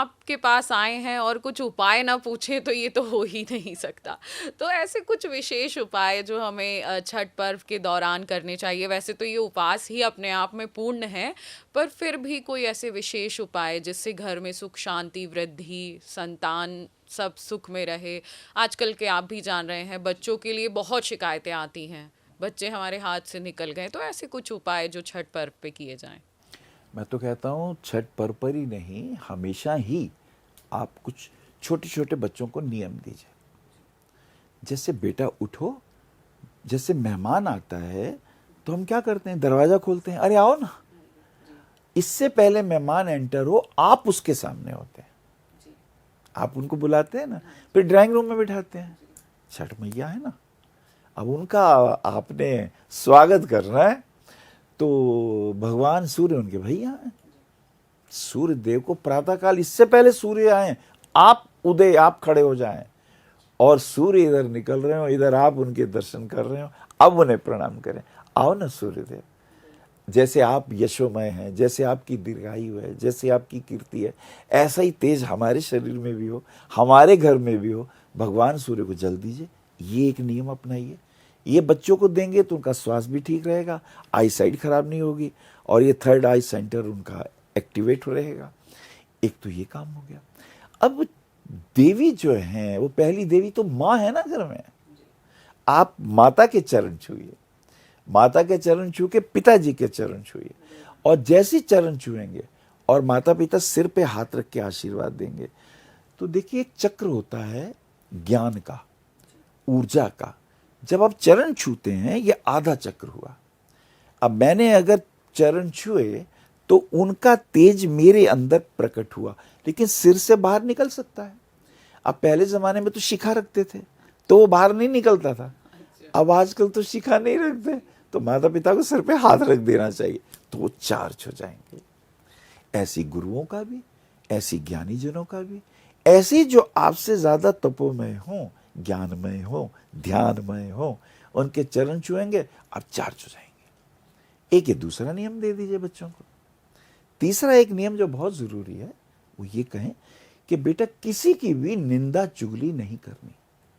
आपके पास आए हैं और कुछ उपाय ना पूछे तो ये तो हो ही नहीं सकता। तो ऐसे कुछ विशेष उपाय जो हमें छठ पर्व के दौरान करने चाहिए। वैसे तो ये उपवास ही अपने आप में पूर्ण है, पर फिर भी कोई ऐसे विशेष उपाय जिससे घर में सुख शांति वृद्धि संतान सब सुख में रहे। आजकल के आप भी जान रहे हैं बच्चों के लिए बहुत शिकायतें आती हैं, बच्चे हमारे हाथ से निकल गए। तो ऐसे कुछ उपाय जो छठ पर्व पे किए जाएं। मैं तो कहता हूँ छठ पर्व पर ही नहीं, हमेशा ही आप कुछ छोटे छोटे बच्चों को नियम दीजिए। जैसे बेटा उठो, जैसे मेहमान आता है तो हम क्या करते हैं, दरवाजा खोलते हैं, अरे आओ ना। इससे पहले मेहमान एंटर हो आप उसके सामने होते हैं, आप उनको बुलाते हैं ना, फिर ड्राइंग रूम में बिठाते हैं। छठ मैया है ना, अब उनका आपने स्वागत करना है तो भगवान सूर्य उनके भैया हैं। सूर्य देव को प्रातःकाल, इससे पहले सूर्य आए आप उदय, आप खड़े हो जाएं और सूर्य इधर निकल रहे हो, इधर आप उनके दर्शन कर रहे हो, अब उन्हें प्रणाम करें। आओ ना सूर्य देव, जैसे आप यशोमय हैं, जैसे आपकी दीर्घायु है, जैसे आपकी कीर्ति है, ऐसा ही तेज हमारे शरीर में भी हो, हमारे घर में भी हो। भगवान सूर्य को जल दीजिए, ये एक नियम अपनाइए। ये बच्चों को देंगे तो उनका स्वास्थ्य भी ठीक रहेगा, आई साइड खराब नहीं होगी, और ये थर्ड आई सेंटर उनका एक्टिवेट रहेगा। एक तो ये काम हो गया। अब देवी जो है वो पहली देवी तो माँ है ना घर में। आप माता के चरण छूइए, माता के चरण छू के पिताजी के चरण छूइए, और जैसे चरण छुएंगे और माता पिता सिर पे हाथ रख के आशीर्वाद देंगे तो देखिए एक चक्र होता है ज्ञान का, ऊर्जा का। जब आप चरण छूते हैं ये आधा चक्र हुआ। अब मैंने अगर चरण छुए तो उनका तेज मेरे अंदर प्रकट हुआ, लेकिन सिर से बाहर निकल सकता है। अब पहले जमाने में तो शिखा रखते थे तो वो बाहर नहीं निकलता था। अब आजकल तो शिखा नहीं रखते, तो माता पिता को सिर पे हाथ रख देना चाहिए तो वो चार्ज हो जाएंगे। ऐसी गुरुओं का भी, ऐसी ज्ञानी जनों का भी, ऐसे जो आपसे ज्यादा तपोमय हो, ज्ञानमय हो, ध्यानमय हो, उनके चरण छुएंगे आप चार्ज हो जाएंगे। एक ये दूसरा नियम दे दीजिए बच्चों को। तीसरा एक नियम जो बहुत जरूरी है वो ये कहें कि बेटा किसी की भी निंदा चुगली नहीं करनी।